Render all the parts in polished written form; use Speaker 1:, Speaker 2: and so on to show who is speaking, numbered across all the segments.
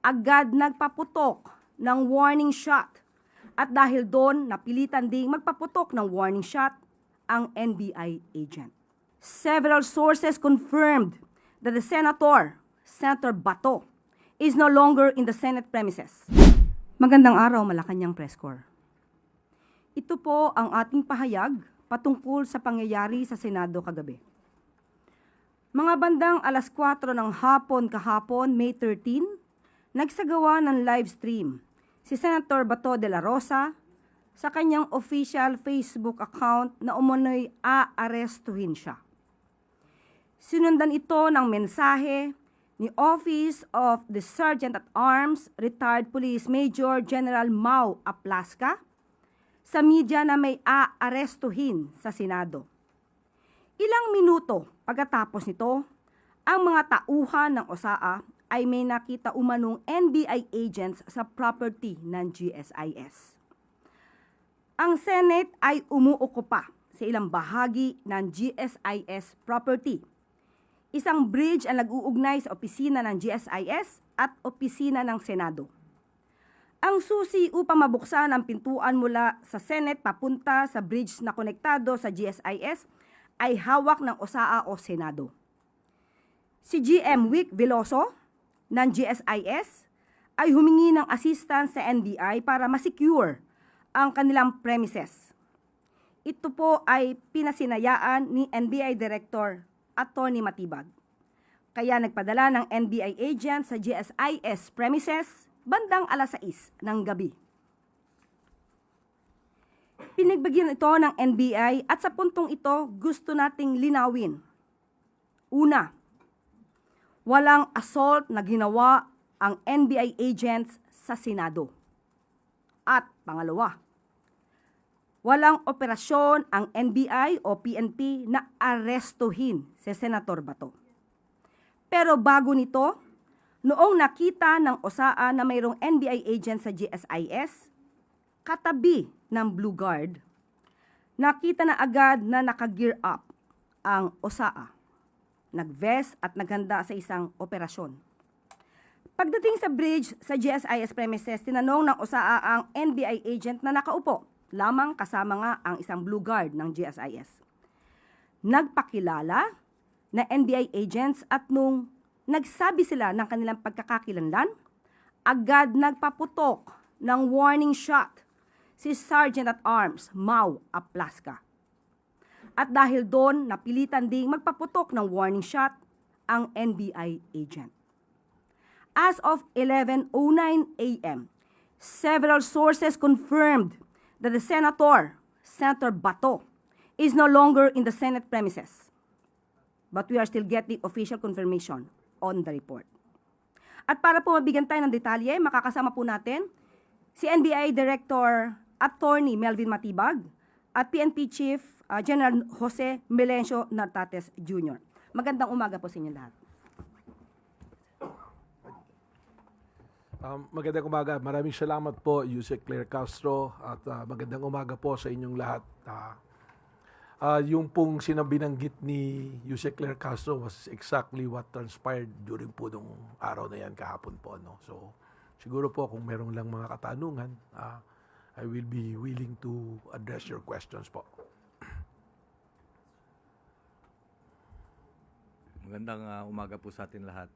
Speaker 1: agad nagpaputok ng warning shot. At dahil doon, napilitan ding magpaputok ng warning shot ang NBI agent. Several sources confirmed that the Senator Bato, is no longer in the Senate premises. Magandang araw, Malacanang Press Corps. Ito po ang ating pahayag patungkol sa pangyayari sa Senado kagabi. Mga bandang 4:00 ng hapon kahapon, May 13, nagsagawa ng live stream si Senator Bato de la Rosa sa kanyang official Facebook account na umano'y aarestuhin siya. Sinundan ito ng mensahe ni Office of the Sergeant at Arms, Retired Police Major General Mau Aplasca, sa media na may aarestuhin sa Senado. Ilang minuto pagkatapos nito, ang mga tauhan ng OSAA ay may nakita umanong NBI agents sa property ng GSIS. Ang Senate ay umuokupa sa ilang bahagi ng GSIS property. Isang bridge ang nag-uugnay sa opisina ng GSIS at opisina ng Senado. Ang susi upang mabuksan ang pintuan mula sa Senate papunta sa bridge na konektado sa GSIS ay hawak ng OSAA o Senado. Si GM Wick Veloso ng GSIS ay humingi ng assistance sa NBI para masecure ang kanilang premises. Ito po ay pinasinayaan ni NBI Director Attorney Matibag. Kaya nagpadala ng NBI agent sa GSIS premises bandang 6:00 ng gabi. Pinagbigyan ito ng NBI at sa puntong ito gusto nating linawin. Una, walang assault na ginawa ang NBI agents sa Senado. At pangalawa, walang operasyon ang NBI o PNP na arestuhin si Senator Bato. Pero bago nito, noong nakita ng OSAA na mayroong NBI agent sa GSIS, katabi ng Blue Guard, nakita na agad na naka-gear up ang OSAA. Nag-vest at naghanda sa isang operasyon. Pagdating sa bridge sa GSIS premises, tinanong ng OSAA ang NBI agent na nakaupo lamang kasama nga ang isang Blue Guard ng GSIS. Nagpakilala na NBI agents at nung nagsabi sila ng kanilang pagkakakilanlan, agad nagpaputok ng warning shot si Sergeant at Arms Mau Aplasca. At dahil doon, napilitan ding magpaputok ng warning shot ang NBI agent. As of 11:09 a.m., several sources confirmed that the Senator Bato, is no longer in the Senate premises. But we are still getting official confirmation on the report. At para po mabigyan tayo ng detalye, makakasama po natin si NBI Director Attorney Melvin Matibag at PNP Chief General Jose Melencio Nartates Jr. Magandang umaga po sa inyo lahat.
Speaker 2: Magandang umaga. Maraming salamat po, Yusek Claire Castro, at magandang umaga po sa inyong lahat. Yung pong sinabinanggit ni Yusek Claire Castro was exactly what transpired during po nung araw na yan kahapon po. No? So, siguro po kung merong lang mga katanungan, I will be willing to address your questions po.
Speaker 3: Magandang umaga po sa atin lahat.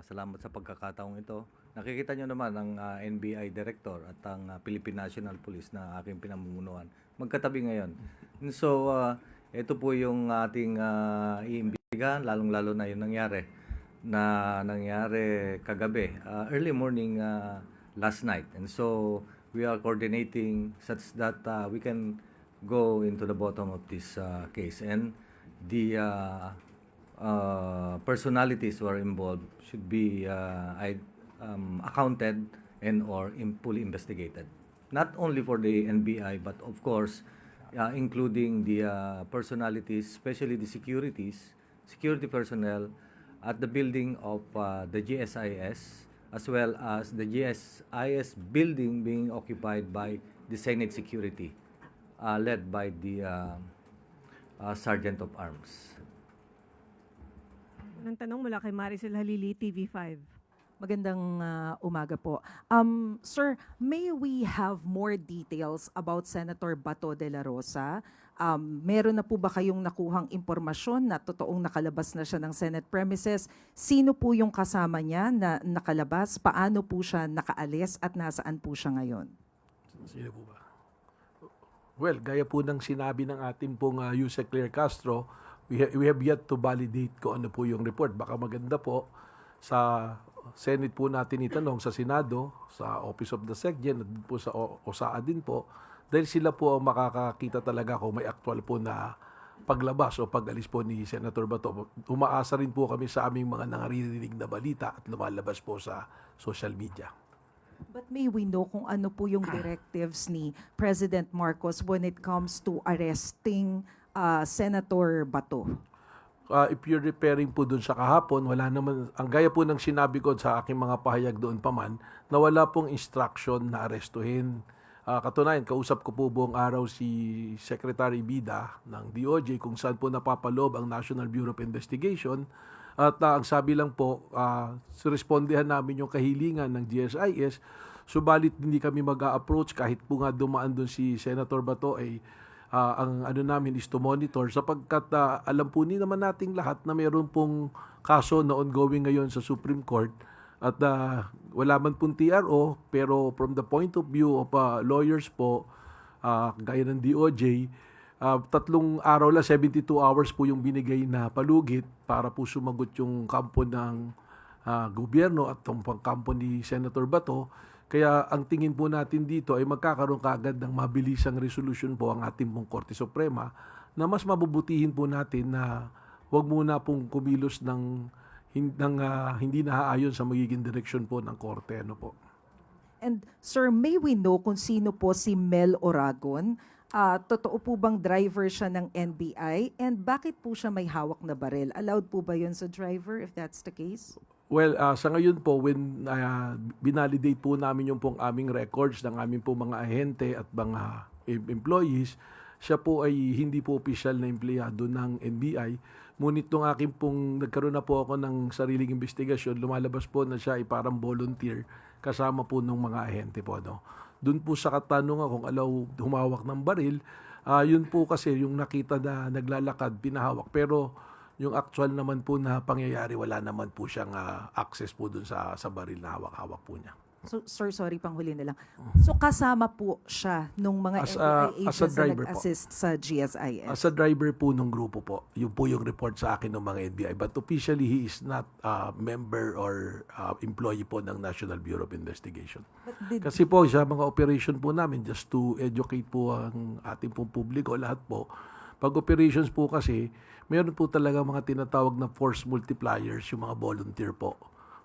Speaker 3: Salamat sa pagkakataong ito. Nakikita nyo naman ang NBI Director at ang Philippine National Police na aking pinamumunuan. Magkatabi ngayon. And so, ito po yung ating iimbestigahan, lalong-lalo na yung nangyari kagabi, early morning last night. And so, we are coordinating such that we can go into the bottom of this case. And the personalities who are involved should be accounted and or fully investigated. Not only for the NBI, but of course, including the personalities, especially the security personnel at the building of the GSIS, as well as the GSIS building being occupied by the Senate Security, led by the Sergeant of Arms.
Speaker 4: Unang tanong mula kay Maricel Halili, TV5. Magandang umaga po. Sir, may we have more details about Senator Bato de la Rosa? Meron na po ba kayong nakuhang impormasyon na totoong nakalabas na siya ng Senate premises? Sino po yung kasama niya na nakalabas? Paano po siya nakaalis at nasaan po siya ngayon?
Speaker 2: Sino po ba? Well, gaya po ng sinabi ng ating pong Yusek Claire Castro, we have yet to validate kung ano po yung report. Baka maganda po sa Senate po natin itanong, sa Senado, sa Office of the SecGen, at po sa OSAA din po, dahil sila po ang makakakita talaga kung may actual po na paglabas o pag-alis po ni Senator Bato. Umaasa rin po kami sa aming mga nangarinig na balita at lumalabas po sa social media.
Speaker 4: But may we know kung ano po yung directives ni President Marcos when it comes to arresting Senator Bato?
Speaker 2: If you're referring po dun sa kahapon, wala naman, ang gaya po ng sinabi ko sa aking mga pahayag doon pa man, na wala pong instruction na arestuhin. Katunayan, kausap ko po buong araw si Secretary Bida ng DOJ kung saan po napapaloob ang National Bureau of Investigation. At ang sabi lang po, respondehan namin yung kahilingan ng GSIS, subalit hindi kami mag-a-approach kahit po nga dumaan doon si Senator Bato ay ang ano namin is to monitor sapagkat alam po naman nating lahat na mayroon pong kaso na ongoing ngayon sa Supreme Court at wala man pong TRO, pero from the point of view of lawyers po, gaya ng DOJ, 3 araw lang, 72 hours po yung binigay na palugit para po sumagot yung kampo ng gobyerno at yung kampo ni Senator Bato. Kaya ang tingin po natin dito ay magkakaroon kaagad ng mabilisang resolution po ang ating pong Korte Suprema na mas mabubutihin po natin na wag muna pong kumilos ng hindi naaayon sa magiging direksyon po ng Korte. Ano po?
Speaker 4: And sir, may we know kung sino po si Mel Oragon? Totoo po bang driver siya ng NBI? And bakit po siya may hawak na baril? Allowed po ba yun sa driver if that's the case?
Speaker 2: Well, sa ngayon po, when binalidate po namin yung pong aming records ng aming pong mga ahente at mga employees, siya po ay hindi po opisyal na empleyado ng NBI. Ngunit nung aking pong nagkaroon na po ako ng sariling investigasyon, lumalabas po na siya ay parang volunteer kasama po ng mga ahente po. No? Doon po sa katanungan kung alaw humawak ng baril, yun po kasi yung nakita na naglalakad, pinahawak. Pero yung actual naman po na pangyayari, wala naman po siyang access po dun sa baril na hawak-hawak po niya.
Speaker 4: So, sir, sorry, panghuli na lang. So, kasama po siya nung mga
Speaker 2: As
Speaker 4: NBI
Speaker 2: a
Speaker 4: agents na
Speaker 2: driver po.
Speaker 4: nag-assist sa GSIS?
Speaker 2: As a driver po ng grupo po, yun po yung report sa akin ng mga NBI. But officially, he is not a member or employee po ng National Bureau of Investigation. Kasi po sa mga operation po namin, just to educate po ang ating pong publiko, lahat po, pag operations po kasi, meron po talaga mga tinatawag na force multipliers, yung mga volunteer po.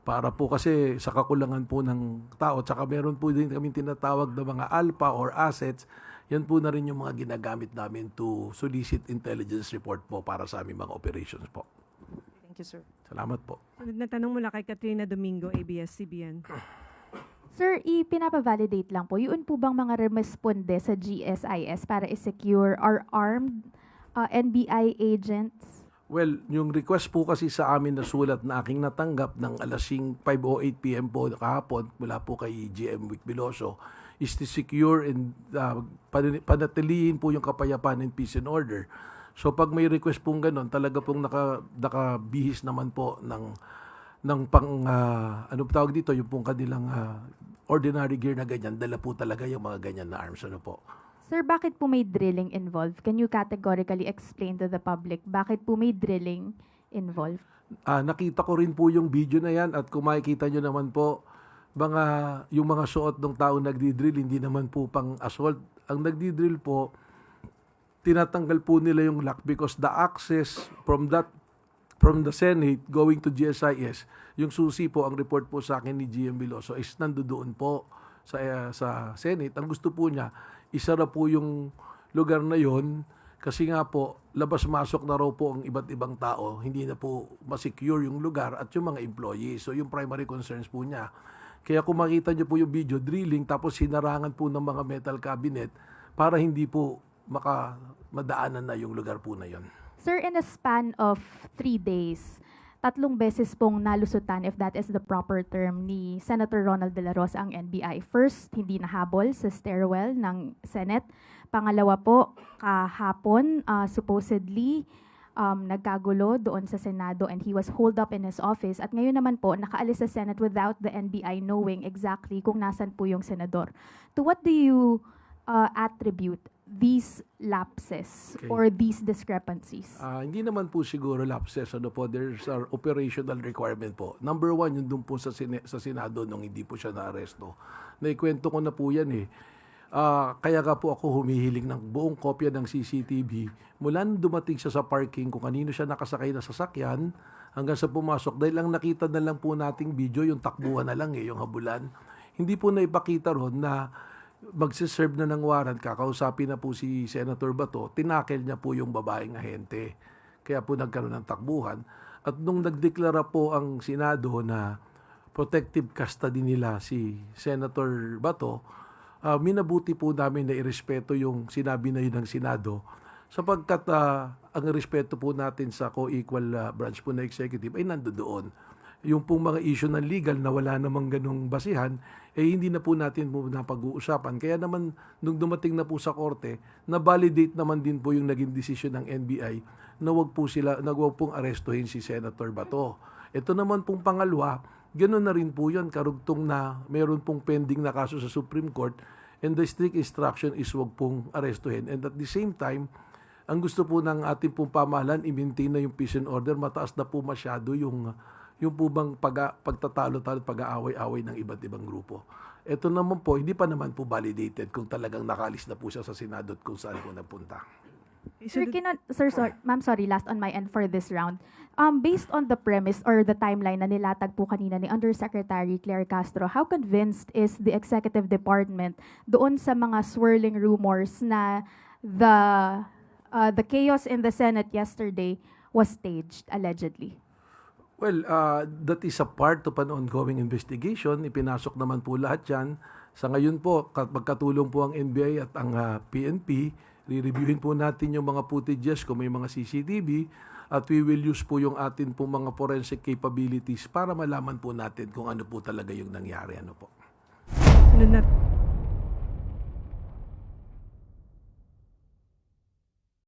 Speaker 2: Para po kasi sa kakulangan po ng tao, tsaka meron po din kami tinatawag na mga alpha or assets, yan po na rin yung mga ginagamit namin to solicit intelligence report po para sa aming mga operations po.
Speaker 4: Thank you, sir.
Speaker 2: Salamat po.
Speaker 5: Sunod na tanong mula kay Katrina Domingo, ABS-CBN.
Speaker 6: Sir, ipinapavalidate lang po, yun po bang mga responde sa GSIS para i-secure or armed NBI agents?
Speaker 2: Well, yung request po kasi sa amin na sulat na aking natanggap ng alas 5:08 p.m. po kahapon mula po kay GM Vic Veloso is to secure and panatilihin po yung kapayapaan and peace and order. So pag may request pong ganun, talaga pong nakabihis naman po ng ano tawag dito, yung pong kanilang ordinary gear na ganyan, dala po talaga yung mga ganyan na arms. Ano po?
Speaker 6: Sir, bakit po may drilling involved? Can you categorically explain to the public bakit po may drilling involved?
Speaker 2: Nakita ko rin po yung video na yan at kung makikita nyo naman po, yung mga suot ng tao nagdi-drill, hindi naman po pang assault. Ang nagdi-drill po, tinatanggal po nila yung lock because the access from the Senate going to GSIS, yung susi po, ang report po sa akin ni GM Veloso is nandoon po sa Senate. Ang gusto po niya, isara po yung lugar na yon kasi nga po, labas-masok na raw po ang iba't ibang tao. Hindi na po masecure yung lugar at yung mga employees. So yung primary concerns po niya. Kaya kung makita niyo po yung video, drilling, tapos hinarangan po ng mga metal cabinet para hindi po madaanan na yung lugar po na yon.
Speaker 6: Sir, in a span of 3 days, tatlong beses pong nalusutan, if that is the proper term, ni Senator Ronald De La Rosa ang NBI. First, hindi nahabol sa stairwell ng Senate. Pangalawa po, kahapon, supposedly, nagkagulo doon sa Senado and he was holed up in his office. At ngayon naman po, nakaalis sa Senate without the NBI knowing exactly kung nasan po yung senador. To what do you attribute these lapses
Speaker 2: Okay.
Speaker 6: or these discrepancies?
Speaker 2: Hindi naman po siguro lapses. Ano po, there's our operational requirement po. Number one, yung doon po sa Senado nung hindi po siya na-aresto. Naikwento ko na po yan eh. Kaya ka po ako humihiling ng buong kopya ng CCTV mula nung dumating siya sa parking kung kanino siya nakasakay na sasakyan hanggang sa pumasok. Dahil ang nakita na lang po nating video, yung takbuhan na lang yung habulan. Hindi po naipakita ron na magsiserve na ng warrant, kakausapin na po si Senator Bato, tinakel niya po yung babaeng ahente. Kaya po nagkaroon ng takbuhan. At nung nagdeklara po ang Senado na protective custody nila si Senator Bato, minabuti po namin na irespeto yung sinabi na yun ng Senado sapagkat ang respeto po natin sa co-equal branch po na executive ay nandoon. Yung pong mga issue ng legal na wala namang ganong basihan, hindi na po natin po napag-uusapan. Kaya naman, nung dumating na po sa korte, na-validate naman din po yung naging desisyon ng NBI na wag pong arestuhin si Senator Bato. Ito naman pong pangalawa, ganoon na rin po yun, karugtong na mayroon pong pending na kaso sa Supreme Court and the strict instruction is wag pong arestuhin. And at the same time, ang gusto po ng ating pong pamahalaan, i-maintain na yung peace and order, mataas na po masyado yung po bang pagtatalo-talo, pag-aaway-away ng iba't ibang grupo. Ito naman po, hindi pa naman po validated kung talagang nakalis na po siya sa Senado at kung saan po napunta.
Speaker 6: Ma'am, sorry, last on my end for this round. Based on the premise or the timeline na nilatag po kanina ni Undersecretary Claire Castro, how convinced is the Executive Department doon sa mga swirling rumors na the chaos in the Senate yesterday was staged, allegedly?
Speaker 2: Well, that is a part of an ongoing investigation. Ipinasok naman po lahat yan. Sa ngayon po, magkatulong po ang NBI at ang PNP. Re-reviewin po natin yung mga footages kung may mga CCTV at we will use po yung atin po mga forensic capabilities para malaman po natin kung ano po talaga yung nangyari. Ano po.
Speaker 5: Sunod na